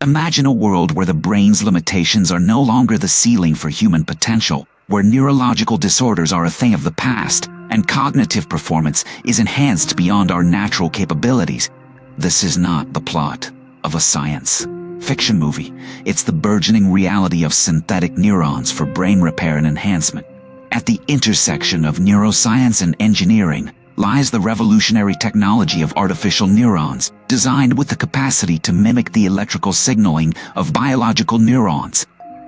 Imagine a world where the brain's limitations are no longer the ceiling for human potential, where neurological disorders are a thing of the past, and cognitive performance is enhanced beyond our natural capabilities. This is not the plot of a science fiction movie. It's the burgeoning reality of synthetic neurons for brain repair and enhancement. At the intersection of neuroscience and engineering lies the revolutionary technology of artificial neurons, designed with the capacity to mimic the electrical signaling of biological neurons.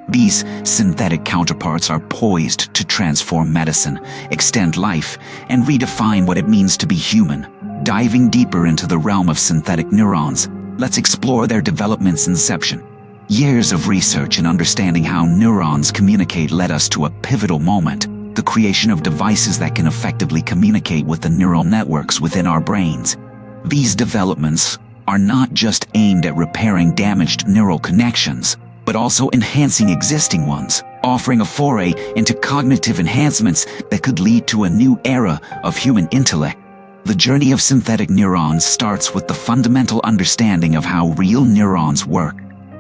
These synthetic counterparts are poised to transform medicine, extend life, and redefine what it means to be human. Diving deeper into the realm of synthetic neurons, let's explore their development's inception. Years of research and understanding how neurons communicate led us to a pivotal moment: the creation of devices that can effectively communicate with the neural networks within our brains. These developments are not just aimed at repairing damaged neural connections, but also enhancing existing ones, offering a foray into cognitive enhancements that could lead to a new era of human intellect. The journey of synthetic neurons starts with the fundamental understanding of how real neurons work.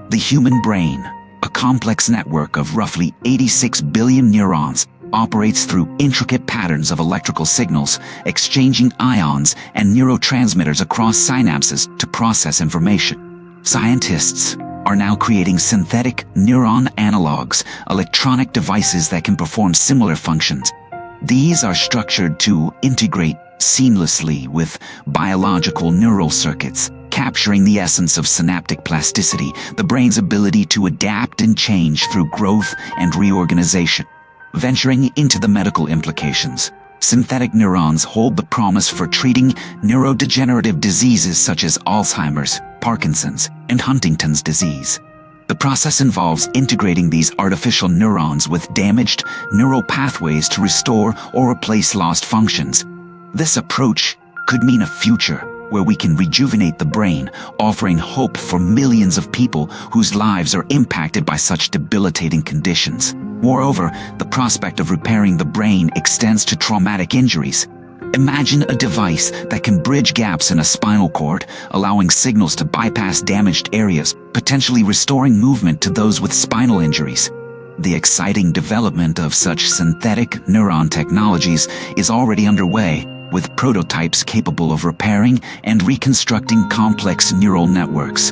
The human brain, a complex network of roughly 86 billion neurons, operates through intricate patterns of electrical signals, exchanging ions and neurotransmitters across synapses to process information. Scientists are now creating synthetic neuron analogs, electronic devices that can perform similar functions. These are structured to integrate seamlessly with biological neural circuits, capturing the essence of synaptic plasticity, the brain's ability to adapt and change through growth and reorganization. Venturing into the medical implications, synthetic neurons hold the promise for treating neurodegenerative diseases such as Alzheimer's, Parkinson's, and Huntington's disease. The process involves integrating these artificial neurons with damaged neural pathways to restore or replace lost functions. This approach could mean a future where we can rejuvenate the brain, offering hope for millions of people whose lives are impacted by such debilitating conditions. Moreover, the prospect of repairing the brain extends to traumatic injuries. Imagine a device that can bridge gaps in a spinal cord, allowing signals to bypass damaged areas, potentially restoring movement to those with spinal injuries. The exciting development of such synthetic neuron technologies is already underway, with prototypes capable of repairing and reconstructing complex neural networks.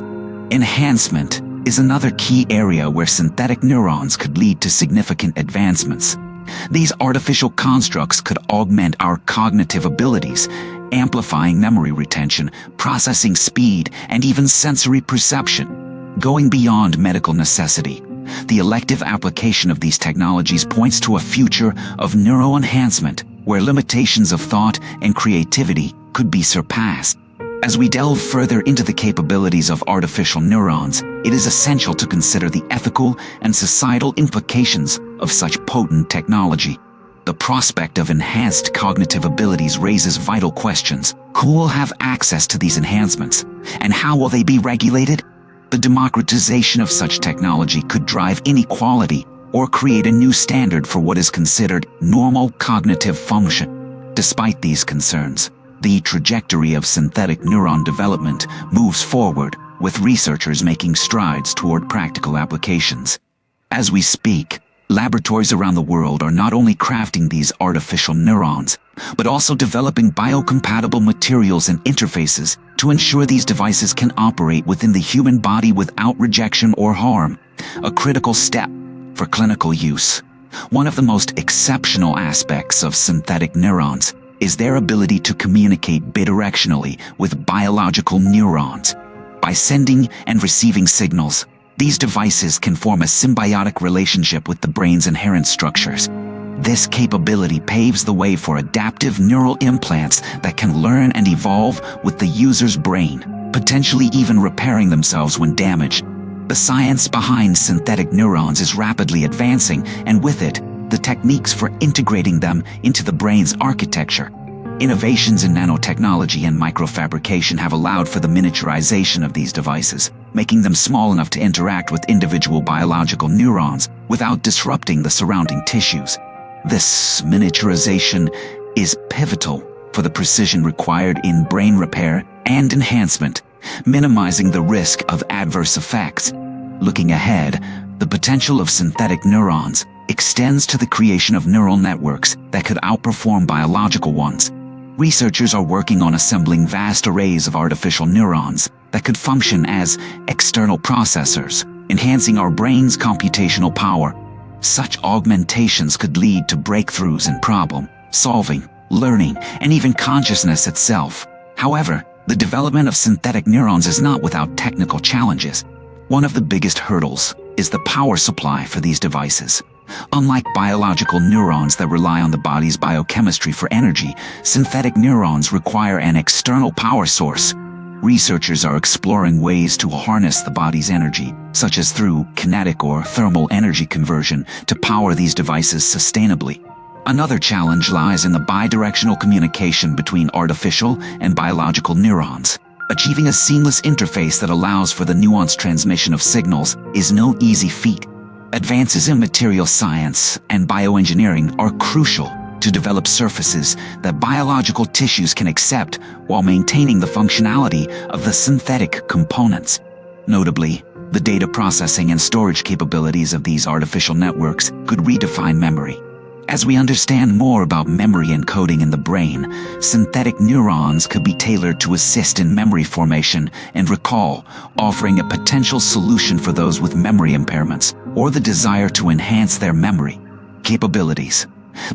Enhancement is another key area where synthetic neurons could lead to significant advancements. These artificial constructs could augment our cognitive abilities, amplifying memory retention, processing speed, and even sensory perception. Going beyond medical necessity, the elective application of these technologies points to a future of neuroenhancement, where limitations of thought and creativity could be surpassed. As we delve further into the capabilities of artificial neurons, it is essential to consider the ethical and societal implications of such potent technology. The prospect of enhanced cognitive abilities raises vital questions. Who will have access to these enhancements, and how will they be regulated? The democratization of such technology could drive inequality or create a new standard for what is considered normal cognitive function. Despite these concerns, the trajectory of synthetic neuron development moves forward, with researchers making strides toward practical applications. As we speak, laboratories around the world are not only crafting these artificial neurons, but also developing biocompatible materials and interfaces to ensure these devices can operate within the human body without rejection or harm, a critical step for clinical use. One of the most exceptional aspects of synthetic neurons is their ability to communicate bidirectionally with biological neurons. By sending and receiving signals, these devices can form a symbiotic relationship with the brain's inherent structures. This capability paves the way for adaptive neural implants that can learn and evolve with the user's brain, potentially even repairing themselves when damaged. The science behind synthetic neurons is rapidly advancing, and with it, the techniques for integrating them into the brain's architecture. Innovations in nanotechnology and microfabrication have allowed for the miniaturization of these devices, making them small enough to interact with individual biological neurons without disrupting the surrounding tissues. This miniaturization is pivotal for the precision required in brain repair and enhancement, minimizing the risk of adverse effects. Looking ahead, the potential of synthetic neurons extends to the creation of neural networks that could outperform biological ones. Researchers are working on assembling vast arrays of artificial neurons that could function as external processors, enhancing our brain's computational power. Such augmentations could lead to breakthroughs in problem solving, learning, and even consciousness itself. However, the development of synthetic neurons is not without technical challenges. One of the biggest hurdles is the power supply for these devices. Unlike biological neurons that rely on the body's biochemistry for energy, synthetic neurons require an external power source. Researchers are exploring ways to harness the body's energy, such as through kinetic or thermal energy conversion, to power these devices sustainably. Another challenge lies in the bidirectional communication between artificial and biological neurons. Achieving a seamless interface that allows for the nuanced transmission of signals is no easy feat. Advances in material science and bioengineering are crucial to develop surfaces that biological tissues can accept while maintaining the functionality of the synthetic components. Notably, the data processing and storage capabilities of these artificial networks could redefine memory. As we understand more about memory encoding in the brain, synthetic neurons could be tailored to assist in memory formation and recall, offering a potential solution for those with memory impairments or the desire to enhance their memory capabilities.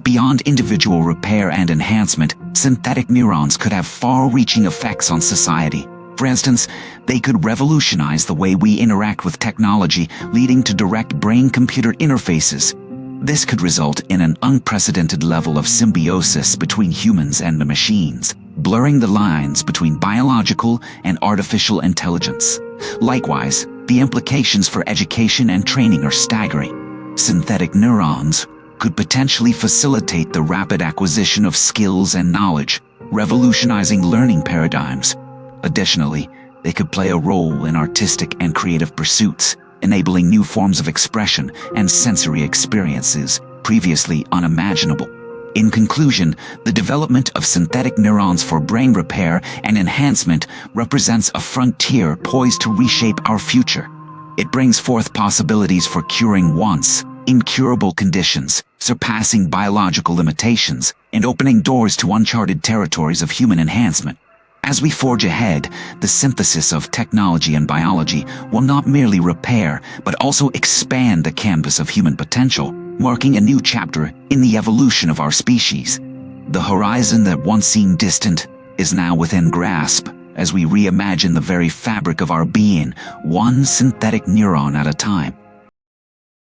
Beyond individual repair and enhancement, synthetic neurons could have far-reaching effects on society. For instance, they could revolutionize the way we interact with technology, leading to direct brain-computer interfaces. This could result in an unprecedented level of symbiosis between humans and the machines, blurring the lines between biological and artificial intelligence. Likewise, the implications for education and training are staggering. Synthetic neurons could potentially facilitate the rapid acquisition of skills and knowledge, revolutionizing learning paradigms. Additionally, they could play a role in artistic and creative pursuits, enabling new forms of expression and sensory experiences previously unimaginable. In conclusion, the development of synthetic neurons for brain repair and enhancement represents a frontier poised to reshape our future. It brings forth possibilities for curing once incurable conditions, surpassing biological limitations, and opening doors to uncharted territories of human enhancement. As we forge ahead, the synthesis of technology and biology will not merely repair, but also expand the canvas of human potential, marking a new chapter in the evolution of our species. The horizon that once seemed distant is now within grasp as we reimagine the very fabric of our being, one synthetic neuron at a time.